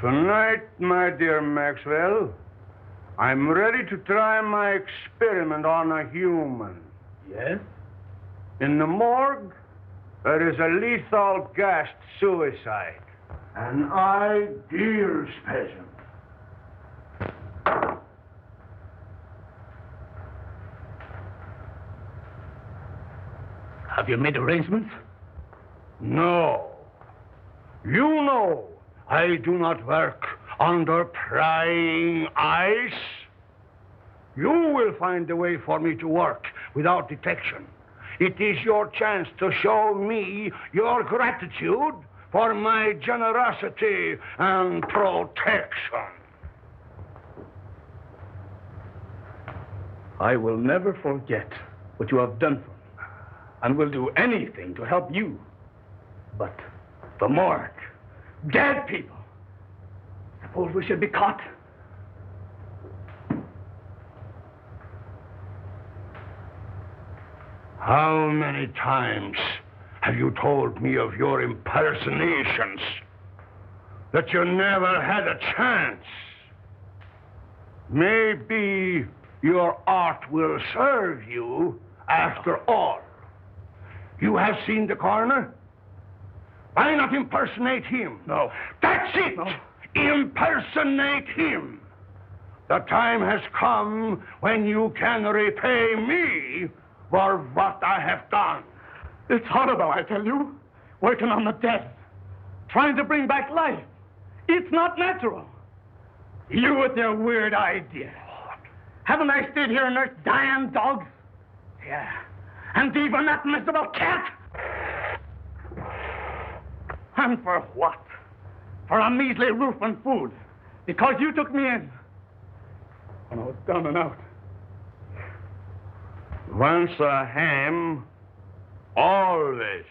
Tonight, my dear Maxwell, I'm ready to try my experiment on a human. Yes? In the morgue, there is a lethal gassed suicide. An ideal specimen. Have you made arrangements? No. You know I do not work under prying eyes. You will find a way for me to work without detection. It is your chance to show me your gratitude for my generosity and protection. I will never forget what you have done for me, and will do anything to help you. But the morgue, dead people. Suppose we should be caught? How many times have you told me of your impersonations? That you never had a chance? Maybe your art will serve you after all. You have seen the coroner? Why not impersonate him? No. That's it! No. Impersonate him. The time has come when you can repay me for what I have done. It's horrible, I tell you. Working on the dead. Trying to bring back life. It's not natural. You with your weird ideas. Haven't I stayed here and nursed dying dogs? Yeah. And even that miserable cat? And for what? For a measly roof and food. Because you took me in. When I was down and out. Once a ham, always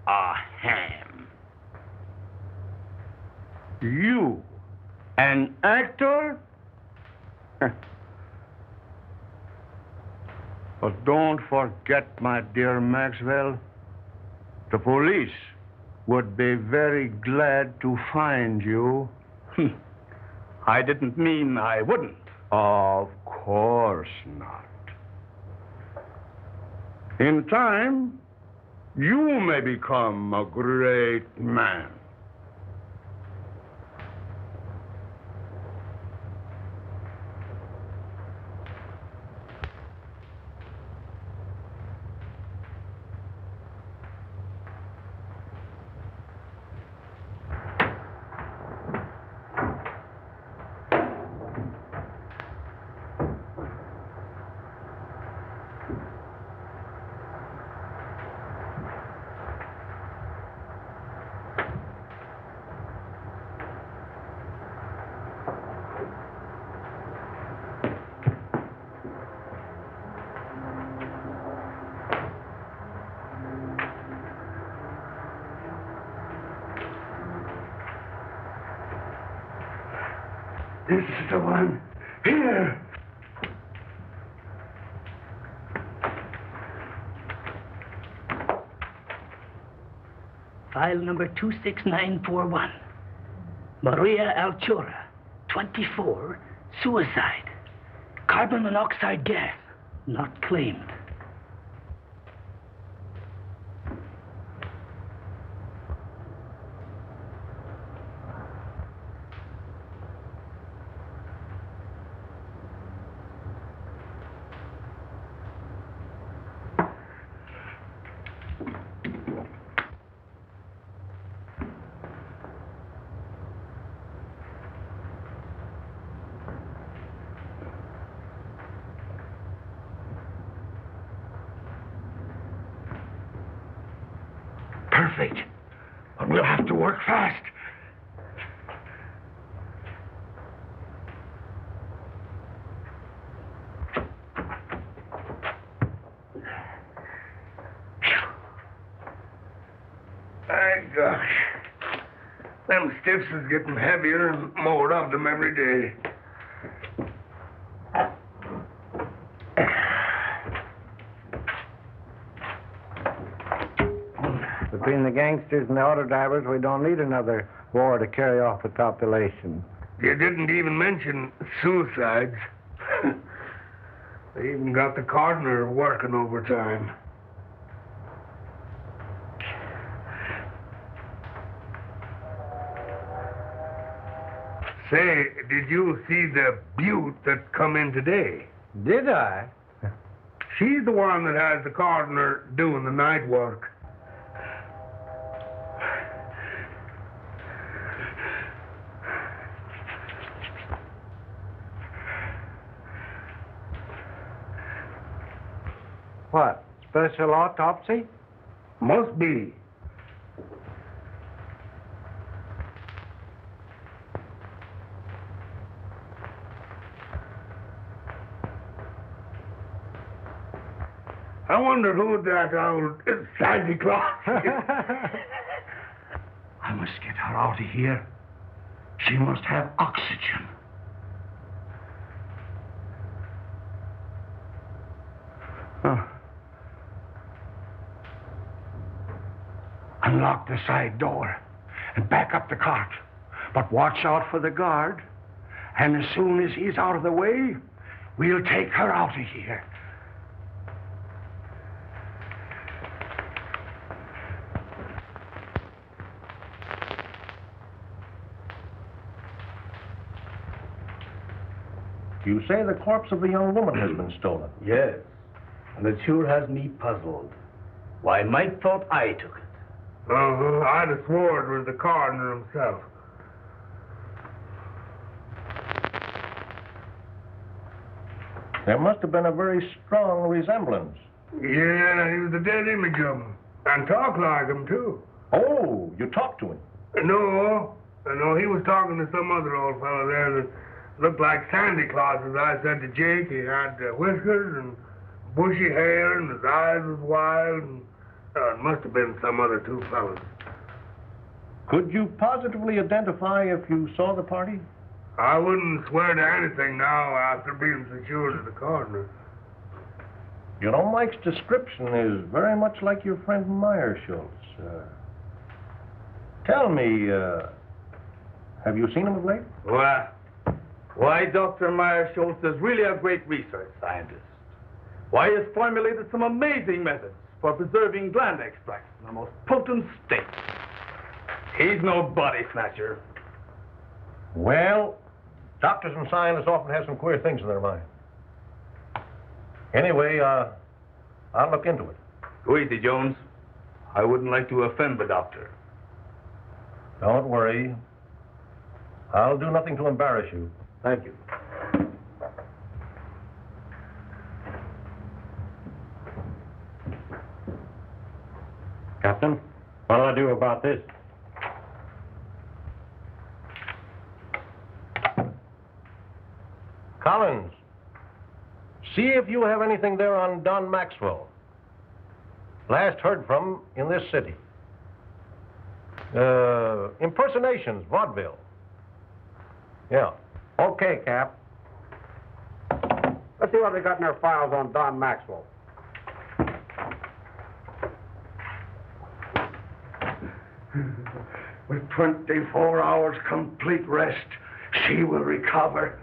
a ham. You, an actor? But don't forget, my dear Maxwell, the police would be very glad to find you. I didn't mean I wouldn't. Of course not. In time, you may become a great man. This is the one. Here. File number 26941. Maria Altura, 24, suicide. Carbon monoxide gas, not claimed. Perfect. But we'll have to work fast. My gosh. Them stiffs is getting heavier and more of them every day. Between the gangsters and the auto drivers, we don't need another war to carry off the population. You didn't even mention suicides. They even got the coroner working overtime. Say, did you see the beaut that come in today? Did I? She's the one that has the coroner doing the night work. What? Special autopsy? Must be. I wonder who that old Santa Claus is. I must get her out of here. She must have oxygen. Huh. Unlock the side door and back up the cart. But watch out for the guard. And as soon as he's out of the way, we'll take her out of here. You say the corpse of the young woman has been stolen? Yes, and it sure has me puzzled. Why, Mike thought I took it. I'd have sworn it was the coroner himself. There must have been a very strong resemblance. Yeah, he was the dead image of him. And talked like him, too. Oh, you talked to him? No, he was talking to some other old fellow there that looked like Santa Claus, as I said to Jake. He had whiskers and bushy hair, and his eyes was wild, and it must have been some other two fellas. Could you positively identify if you saw the party? I wouldn't swear to anything now after being secured to the coroner. You know, Mike's description is very much like your friend Meirschultz. Tell me, have you seen him of late? Why, Dr. Meirschultz is really a great research scientist. Why, he has formulated some amazing methods for preserving gland extracts in the most potent state. He's no body snatcher. Well, doctors and scientists often have some queer things in their mind. Anyway, I'll look into it. Go easy, Jones. I wouldn't like to offend the doctor. Don't worry. I'll do nothing to embarrass you. Thank you. Captain, what'll I do about this? Collins, see if you have anything there on Don Maxwell. Last heard from in this city. Impersonations, vaudeville. Yeah. Okay, Cap. Let's see what they got in their files on Don Maxwell. With 24 hours complete rest, she will recover.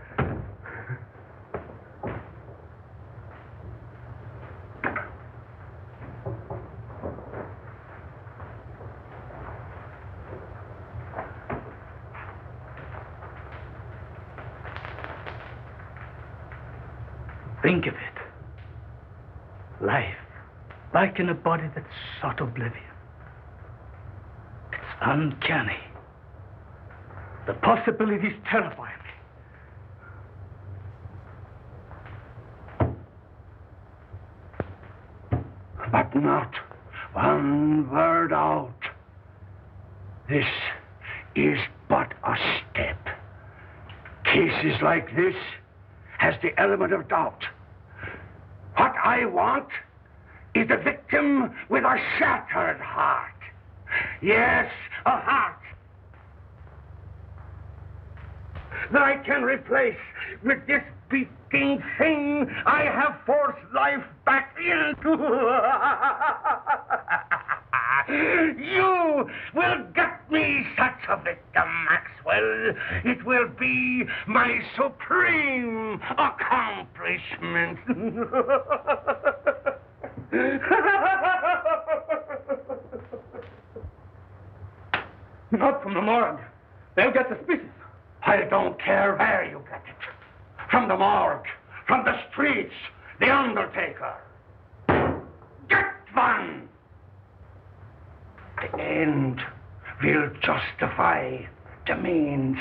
Think of it. Life, like in a body that sought oblivion. It's uncanny. The possibilities terrify me. But not one word out. This is but a step. Cases like this has the element of doubt. What I want is a victim with a shattered heart. Yes, a heart that I can replace with this beating thing I have forced life back into. You will get me such a victim, Maxwell. It will be my supreme accomplishment. Not from the morgue. They'll get suspicious. I don't care where you get it. From the morgue, from the streets, the undertaker. Get one! The end will justify the means.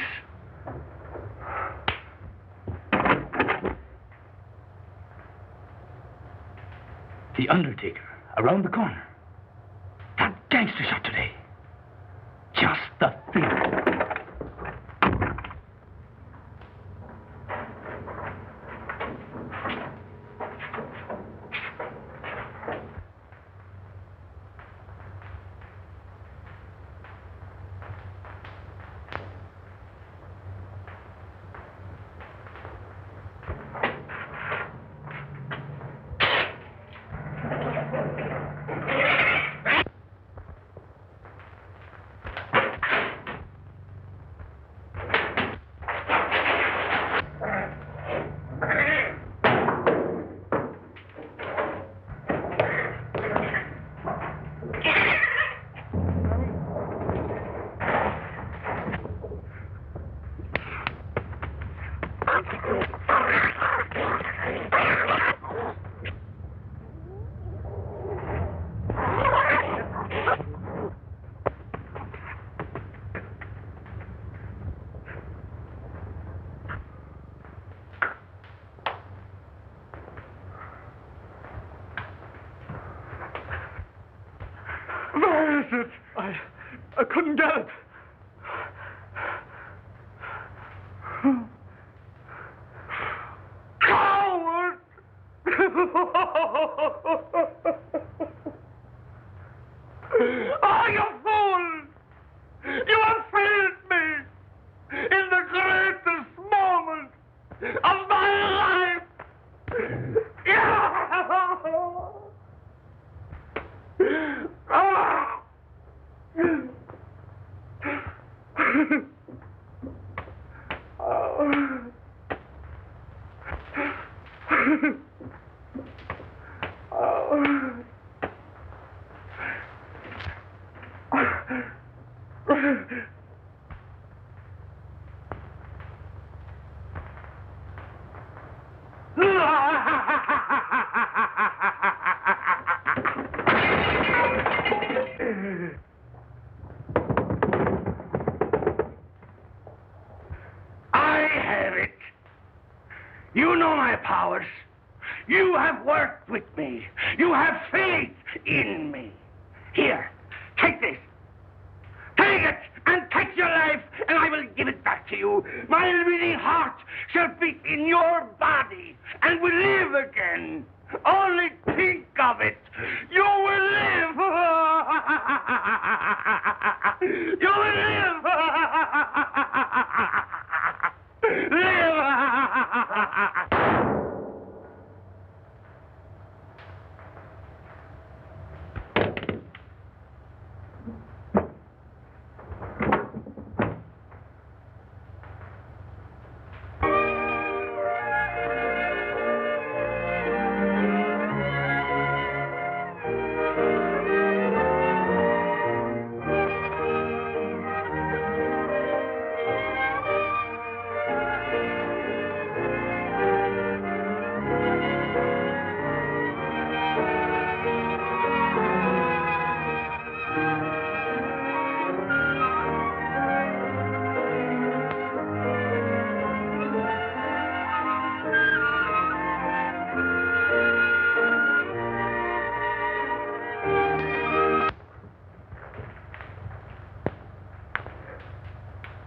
The undertaker, around the corner. That gangster shot today. Just the thing. Where is it? I couldn't get it. Coward! Oh, you fool! You have failed me in the greatest moment of my life! I have it. You know my powers. You have worked with me. You have faith in me. Here, take this. Take it and take your life, and I will give it back to you. My living heart shall beat in your body and will live again. Only think of it. You will live. You will live. Live.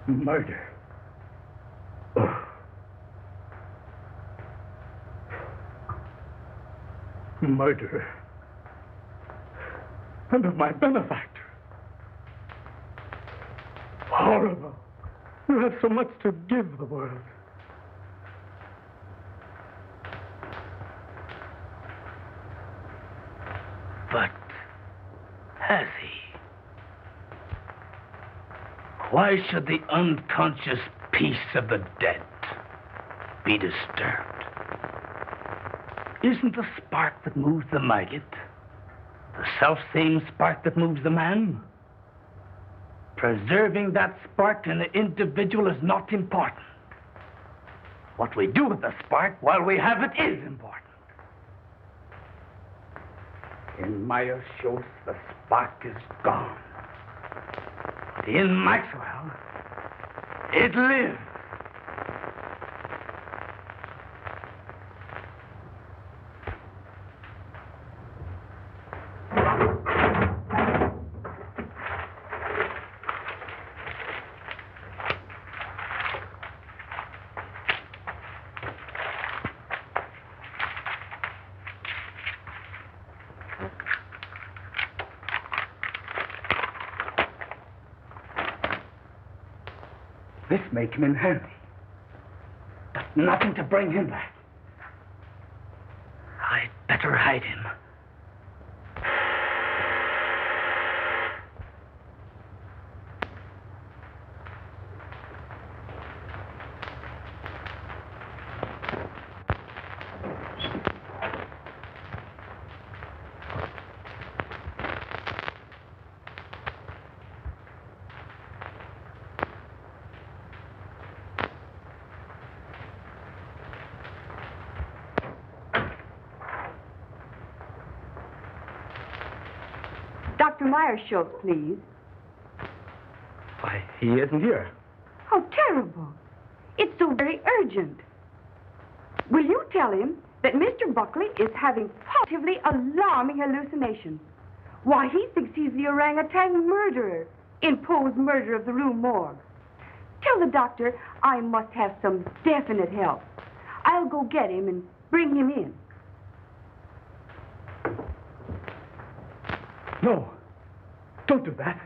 Murder. Oh. Murderer. And of my benefactor. Horrible. You have so much to give the world. But has he? Why should the unconscious peace of the dead be disturbed? Isn't the spark that moves the maggot the self-same spark that moves the man? Preserving that spark in the individual is not important. What we do with the spark while we have it is important. In Meirschultz, the spark is gone. In Maxwell, it lives. This may come in handy, but nothing to bring him back. I'd better hide him. Dr. Meirschultz, please. Why, he isn't here. How terrible. It's so very urgent. Will you tell him that Mr. Buckley is having positively alarming hallucinations? Why, he thinks he's the orangutan murderer in Poe's murder of the Rue Morgue. Tell the doctor I must have some definite help. I'll go get him and bring him in. No, don't do that.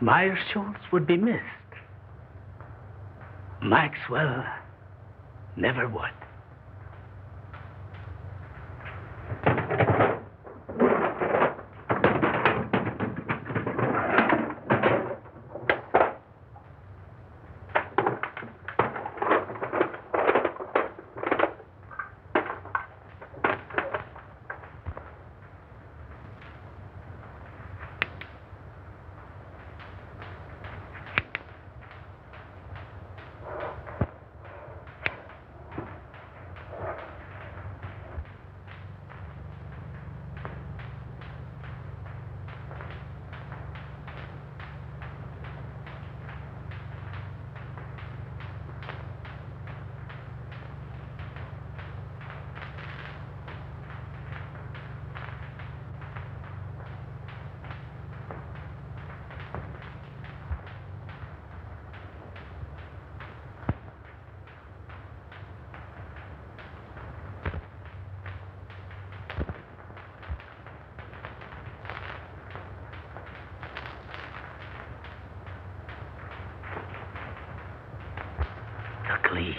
Meirschultz would be missed. Maxwell never would. Buckley.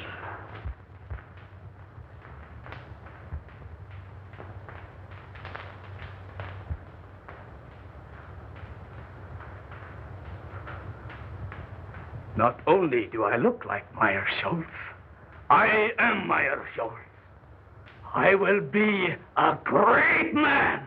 Not only do I look like Meirschultz, I am Meirschultz. I will be a great man.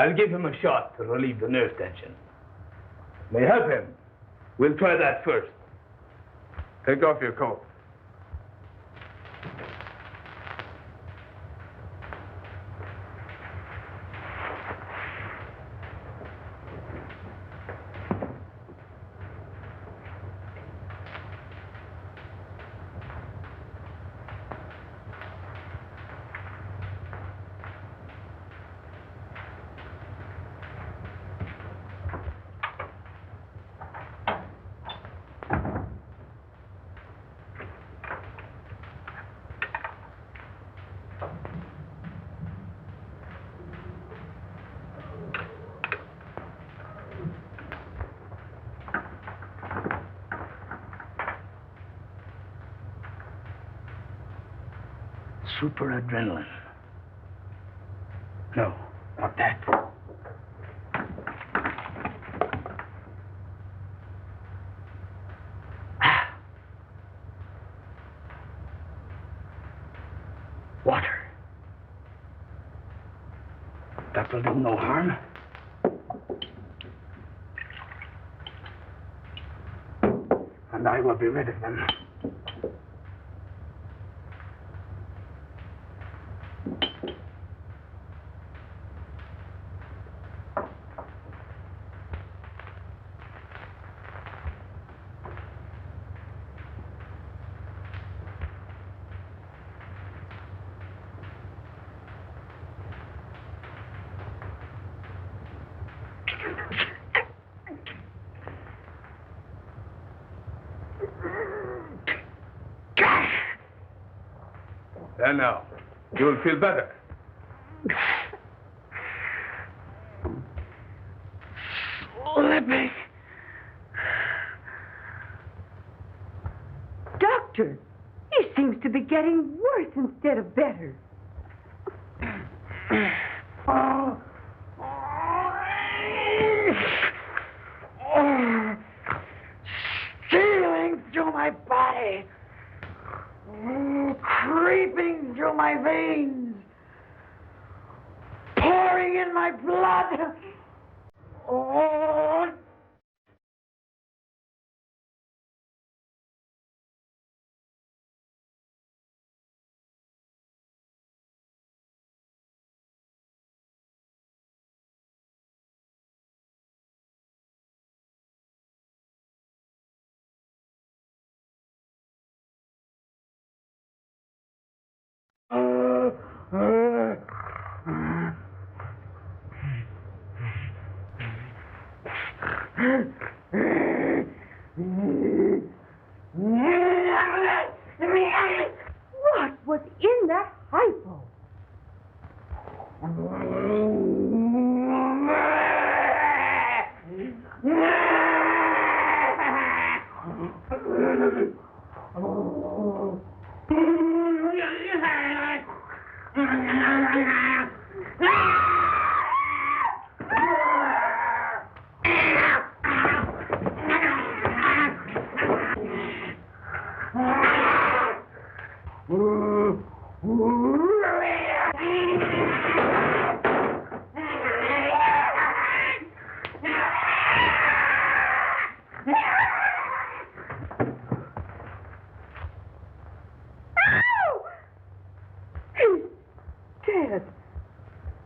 I'll give him a shot to relieve the nerve tension. May help him. We'll try that first. Take off your coat. Super adrenaline. No, not that. Water. That will do no harm. And I will be rid of them. There now. You will feel better. Slipping. Doctor, he seems to be getting worse instead of better. Stealing through my body. Creeping through my veins. Pouring in my blood. Oh. What was in that hypo?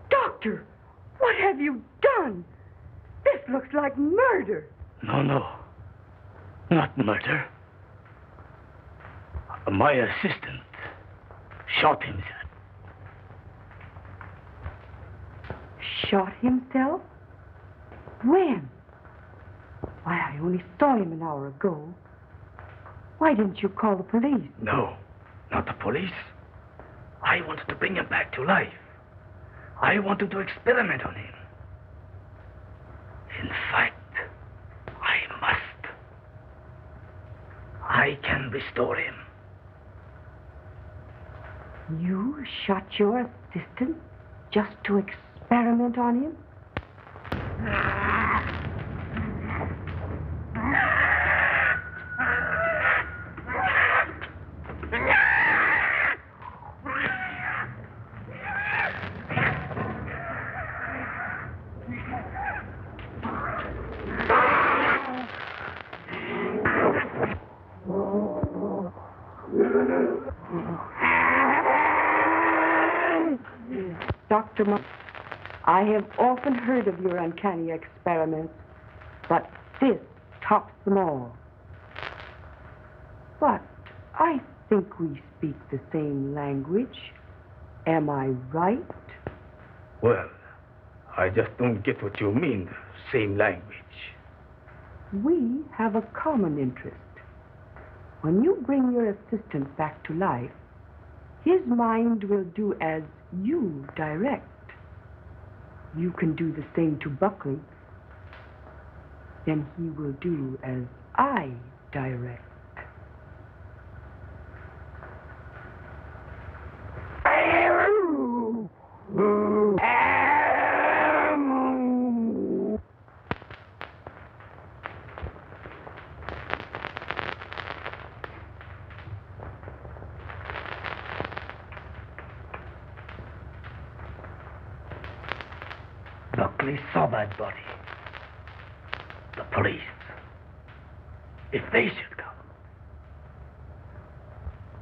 Doctor, what have you done? This looks like murder. No. Not murder. My assistant shot himself. Shot himself? When? Why, I only saw him an hour ago. Why didn't you call the police? No, not the police. I wanted to bring him back to life. I wanted to experiment on him. In fact, I must. I can restore him. You shot your assistant just to experiment on him? Dr. I have often heard of your uncanny experiments, but this tops them all. But I think we speak the same language. Am I right? Well, I just don't get what you mean, same language. We have a common interest. When you bring your assistant back to life, his mind will do as you direct. You can do the same to Buckley. Then he will do as I direct. Buckley saw that body. The police. If they should come,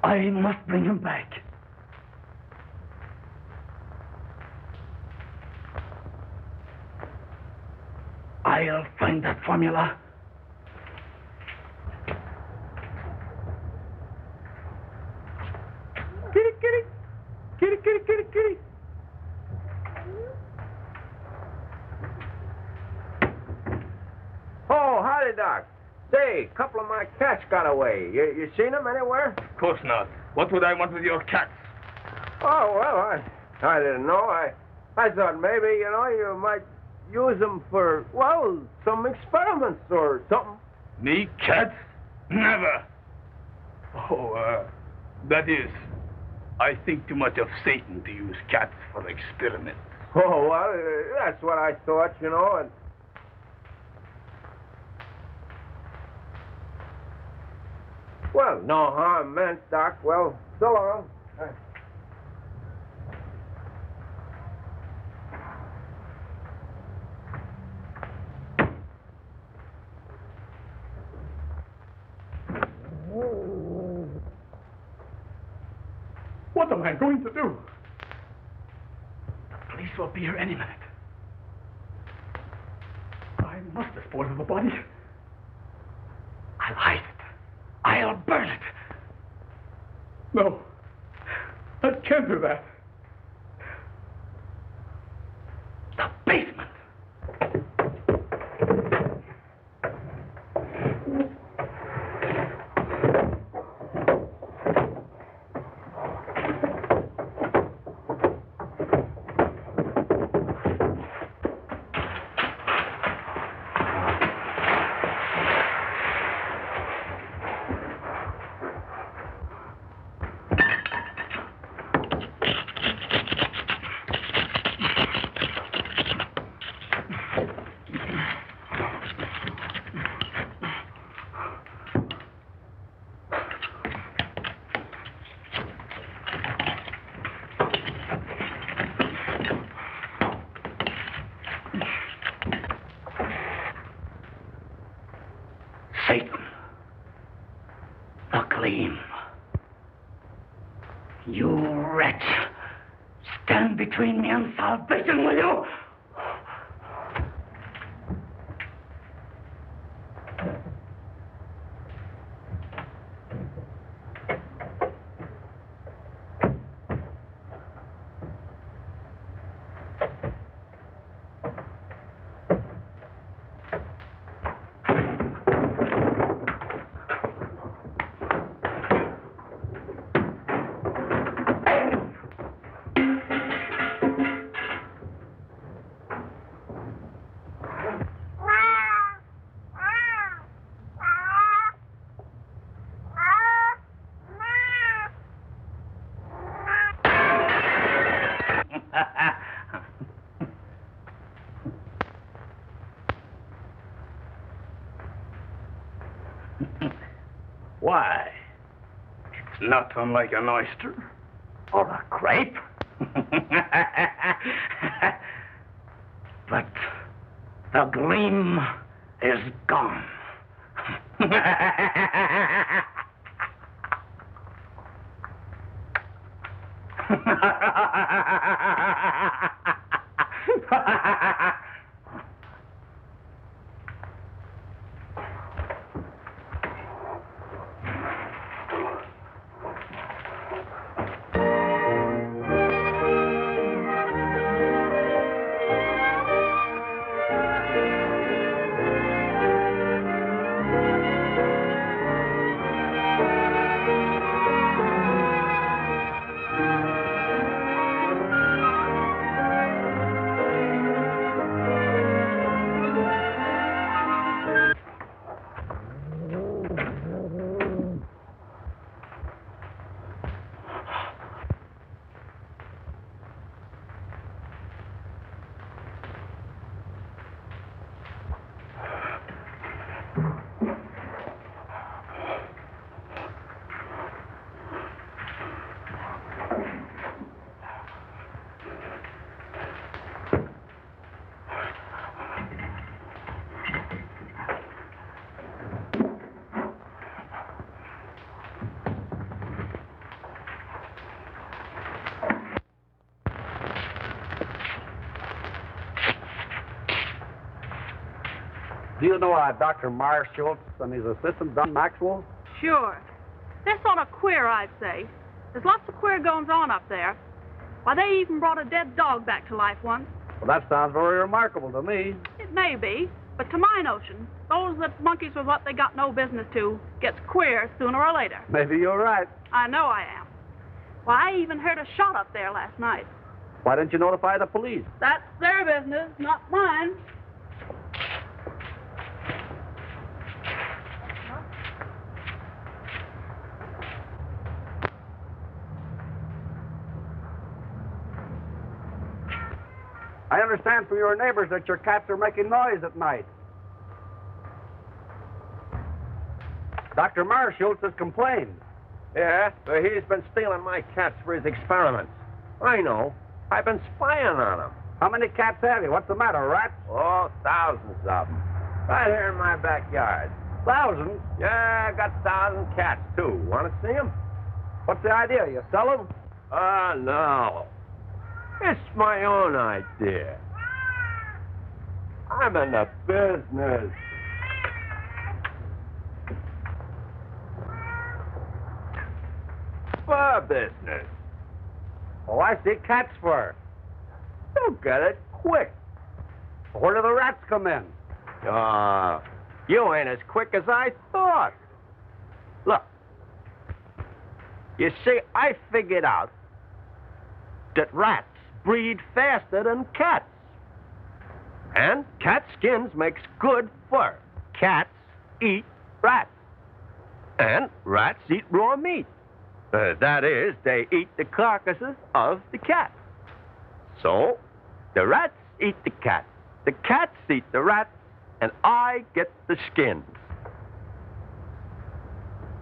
I must bring him back. I'll find that formula. Kitty, kitty. Kitty, kitty, kitty, kitty. Oh, howdy, Doc. Say, a couple of my cats got away. You seen them anywhere? Of course not. What would I want with your cats? Oh, well, I didn't know. I thought maybe, you might use them for, well, some experiments or something. Me, cats? Never. Oh, that is, I think too much of Satan to use cats for experiments. Oh, well, that's what I thought, and... Well, no harm meant, Doc. Well, so long. What am I going to do? The police will be here any minute. I must dispose of the body. I'll hide it. I'll burn it. No, I can't do that. The basement. Satan. The gleam. You wretch. Stand between me and salvation, will you? Why? It's not unlike an oyster or a grape. But the gleam is gone. Do you know Dr. Meirschultz and his assistant, Don Maxwell? Sure. They're sort of queer, I'd say. There's lots of queer goings-on up there. Why, they even brought a dead dog back to life once. Well, that sounds very remarkable to me. It may be, but to my notion, those that monkeys with what they got no business to gets queer sooner or later. Maybe you're right. I know I am. Why, I even heard a shot up there last night. Why didn't you notify the police? That's their business, not mine. I understand from your neighbors that your cats are making noise at night. Dr. Meirschultz has complained. Yeah, but he's been stealing my cats for his experiments. I know. I've been spying on him. How many cats have you? What's the matter, rats? Oh, thousands of them. Right here in my backyard. Thousands? Yeah, I got 1,000 cats, too. Want to see them? What's the idea? You sell them? No. It's my own idea. I'm in the business. Fur business. Oh, I see. Cat's fur. You'll get it quick. Where do the rats come in? You ain't as quick as I thought. Look. You see, I figured out that rats breed faster than cats. And cat skins makes good fur. Cats eat rats. And rats eat raw meat. That is, they eat the carcasses of the cats. So, the rats eat the cats. The cats eat the rats, and I get the skins.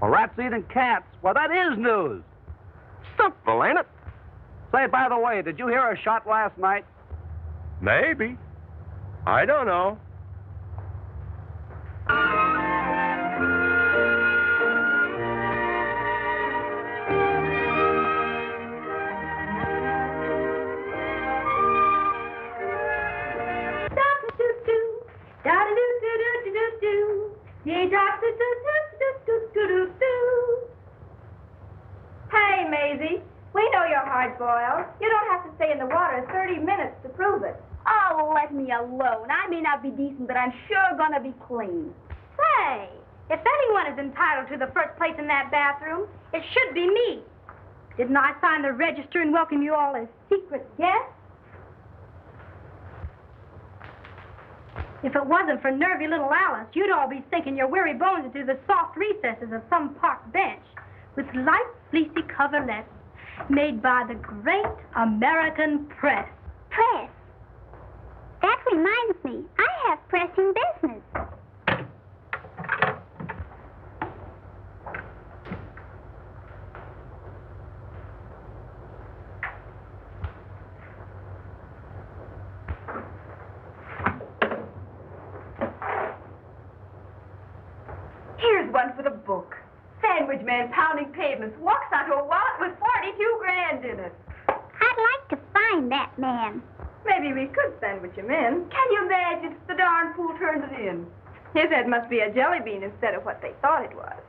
Well, rats eating cats? Well, that is news. Simple, ain't it? Say, by the way, did you hear a shot last night? Maybe. I don't know. Hey, Maisie. We know you're hard-boiled. You don't have to stay in the water 30 minutes to prove it. Oh, let me alone. I may not be decent, but I'm sure gonna be clean. Say, if anyone is entitled to the first place in that bathroom, it should be me. Didn't I sign the register and welcome you all as secret guests? If it wasn't for nervy little Alice, you'd all be sinking your weary bones into the soft recesses of some park bench with light, fleecy coverlets made by the great American press. Press? That reminds me, I have pressing business. Here's one for the book. Sandwich man pounding pavements walks onto a wallet with 42 grand in it. to find that man. Maybe we could sandwich him in. Can you imagine if the darn fool turned it in? His head must be a jelly bean instead of what they thought it was.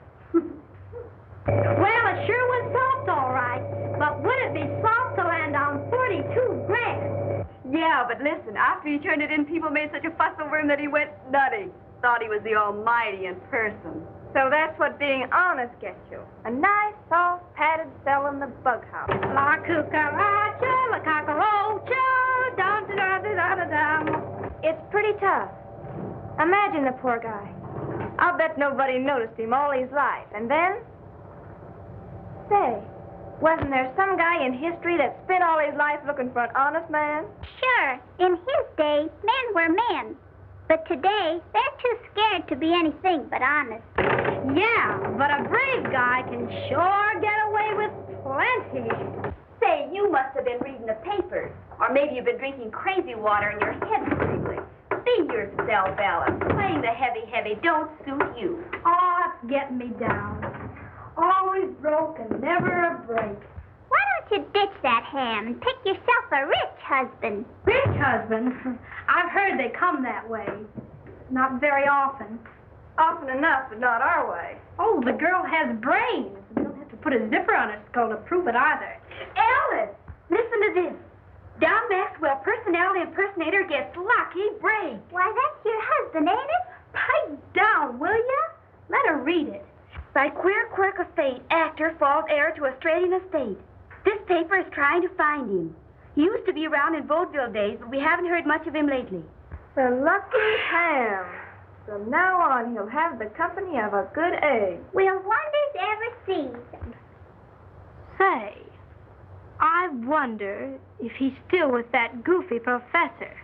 Well, it sure was soft, all right. But would it be soft to land on 42 grand? Yeah, but listen, after he turned it in, people made such a fuss over him that he went nutty. Thought he was the Almighty in person. So that's what being honest gets you. A nice, soft, padded cell in the bug house. La cucaracha, la cockroacha, dum-da-da-da-da-dum. It's pretty tough. Imagine the poor guy. I'll bet nobody noticed him all his life. And then... Say, wasn't there some guy in history that spent all his life looking for an honest man? Sure, in his day, men were men. But today, they're too scared to be anything but honest. Yeah, but a brave guy can sure get away with plenty. Say, you must have been reading the papers. Or maybe you've been drinking crazy water and your head's tingling. Be yourself, Alice. Playing the heavy don't suit you. Oh, it's getting me down. Always broke and never a break. Why don't you ditch that ham and pick yourself a rich husband? Rich husband? I've heard they come that way. Not very often. Often enough, but not our way. Oh, the girl has brains. We don't have to put a zipper on her skull to prove it either. Alice, listen to this. Don Maxwell, personality impersonator, gets lucky break. Why, that's your husband, ain't it? Pipe down, will ya? Let her read it. By queer quirk of fate, actor falls heir to Australian estate. This paper is trying to find him. He used to be around in vaudeville days, but we haven't heard much of him lately. The lucky ham. From now on, he'll have the company of a good egg. Will wonders ever cease? Say, I wonder if he's still with that goofy professor.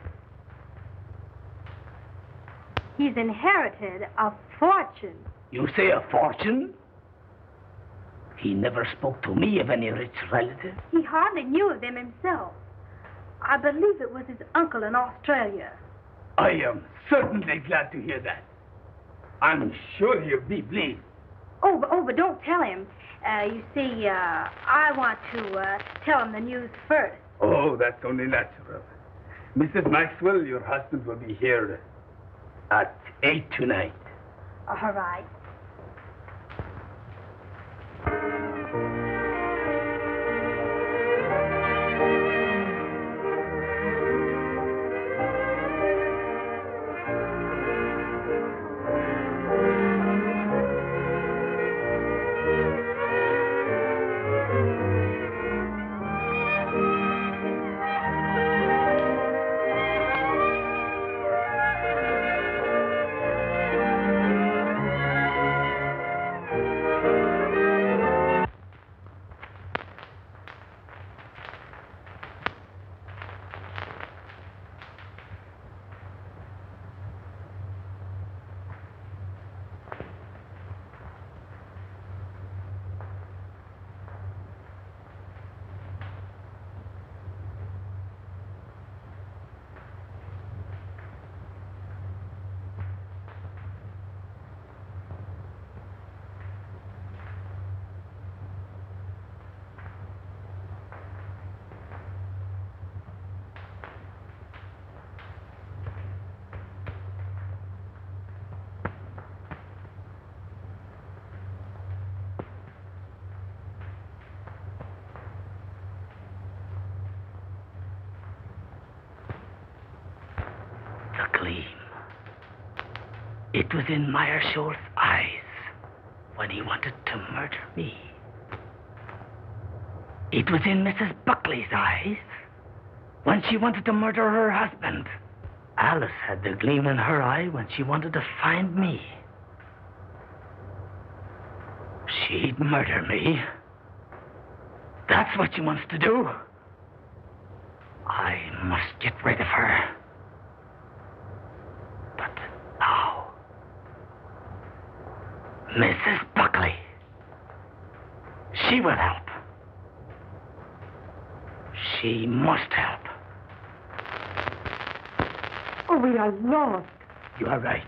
He's inherited a fortune. You say a fortune? He never spoke to me of any rich relative. He hardly knew of them himself. I believe it was his uncle in Australia. I am certainly glad to hear that. I'm sure he'll be pleased. Oh, but don't tell him. You see, I want to tell him the news first. Oh, that's only natural. Mrs. Maxwell, your husband will be here At 8 tonight. All right. It was in Meirschultz's eyes when he wanted to murder me. It was in Mrs. Buckley's eyes when she wanted to murder her husband. Alice had the gleam in her eye when she wanted to find me. She'd murder me. That's what she wants to do. I must get rid of her. But how? Mrs. Buckley. She will help. She must help. Oh, we are lost. You are right.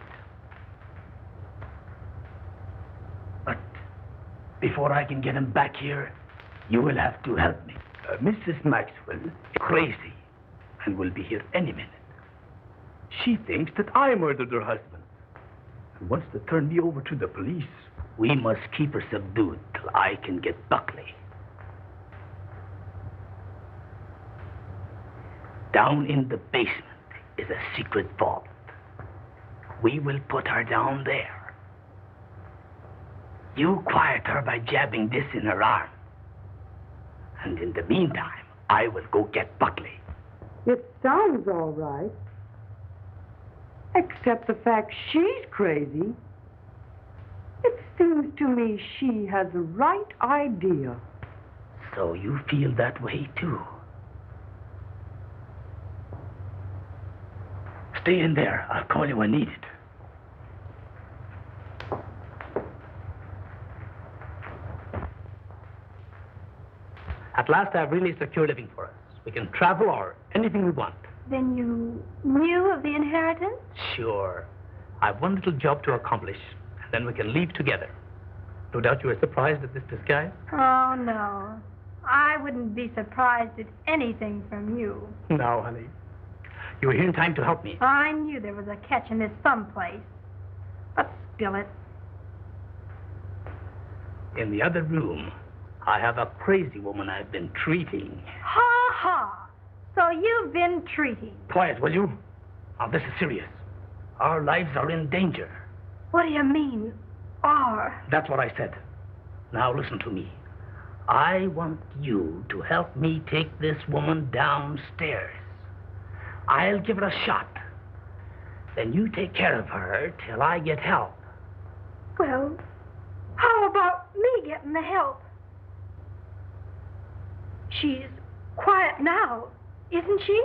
But before I can get him back here, you will have to help me. Mrs. Maxwell is crazy and will be here any minute. She thinks that I murdered her husband and wants to turn me over to the police. We must keep her subdued till I can get Buckley. Down in the basement is a secret vault. We will put her down there. You quiet her by jabbing this in her arm. And in the meantime, I will go get Buckley. It sounds all right. Except the fact she's crazy. It seems to me she has the right idea. So you feel that way, too? Stay in there. I'll call you when needed. At last, I've really secured living for us. We can travel or anything we want. Then you knew of the inheritance? Sure. I've one little job to accomplish, and then we can leave together. No doubt you were surprised at this disguise? Oh, no. I wouldn't be surprised at anything from you. No, honey. You were here in time to help me. I knew there was a catch in this someplace. But spill it. In the other room, I have a crazy woman I've been treating. Ha ha! So you've been treating. Quiet, will you? Now, this is serious. Our lives are in danger. What do you mean, are? That's what I said. Now, listen to me. I want you to help me take this woman downstairs. I'll give her a shot. Then you take care of her till I get help. Well, how about me getting the help? She's quiet now, isn't she?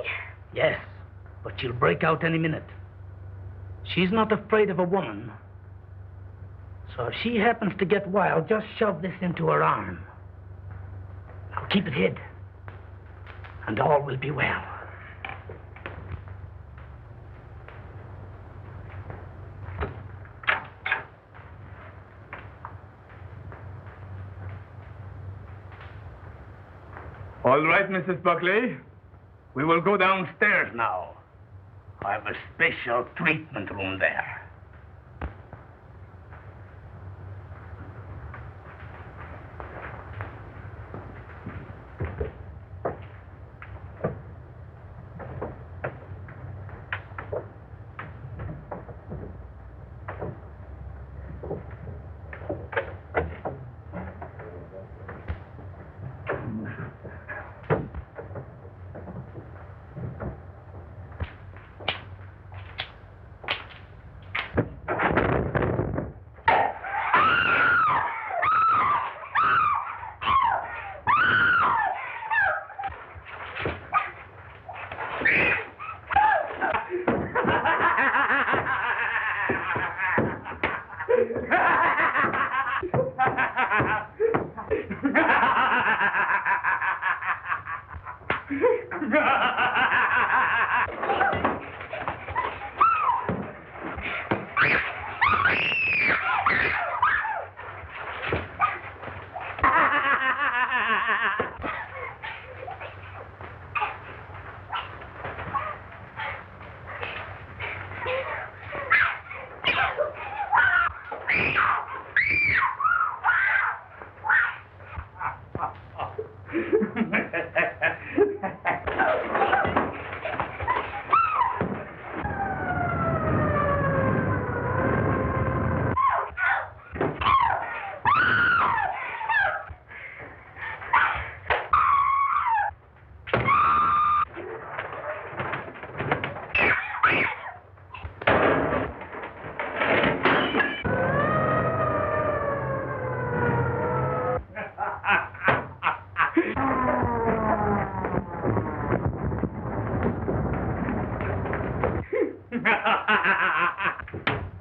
Yes, but she'll break out any minute. She's not afraid of a woman. So if she happens to get wild, just shove this into her arm. Now keep it hid, and all will be well. All right, Mrs. Buckley. We will go downstairs now. I have a special treatment room there.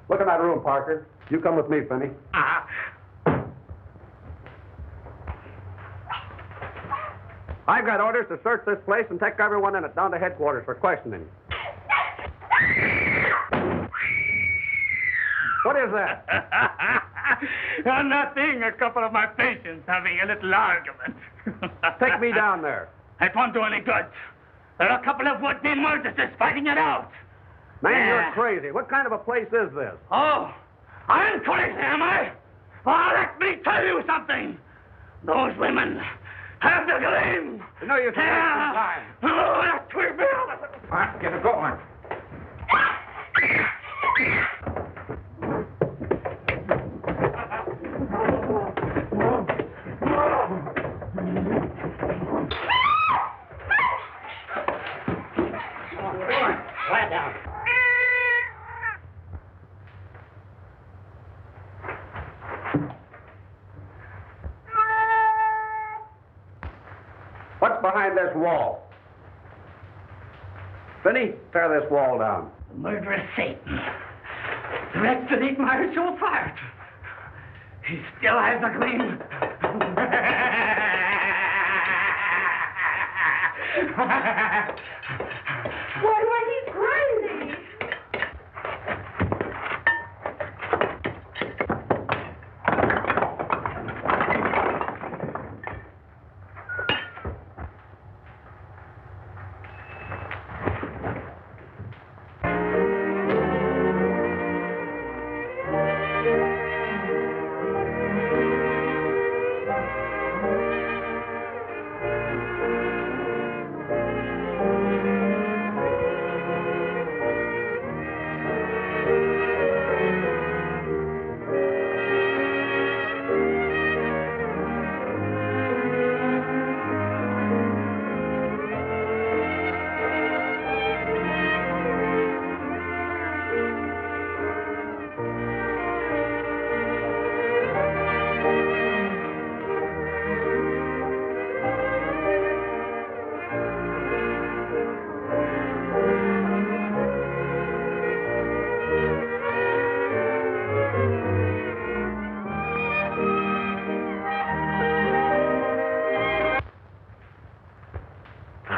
Look in that room, Parker. You come with me, Finney. I've got orders to search this place and take everyone in it down to headquarters for questioning. What is that? Nothing. A couple of my patients having a little argument. Take me down there. It won't do any good. There are a couple of would-be murderers fighting it out. Man, you're crazy. What kind of a place is this? Oh, I'm crazy, am I? Well, let me tell you something. Those women have the gleam. No, you can't waste your time. Oh, that will be. All right, get it going. Quiet down. What's behind this wall? Finney, tear this wall down. The murderous Satan. The wretch that ate Meirschultz's heart. He still has a gleam. Why, he's crazy.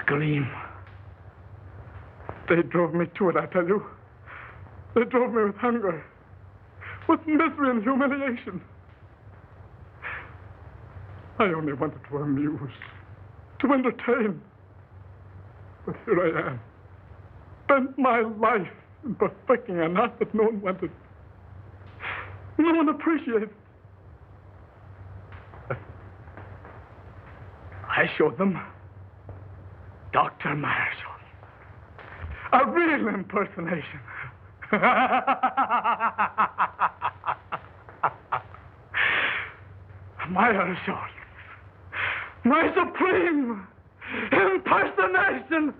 Gleam. They drove me to it, I tell you. They drove me with hunger, with misery and humiliation. I only wanted to amuse, to entertain. But here I am, spent my life in perfecting an art that no one wanted. No one appreciated. I showed them Dr. Meirschultz. A real impersonation. Meirschultz. My supreme impersonation.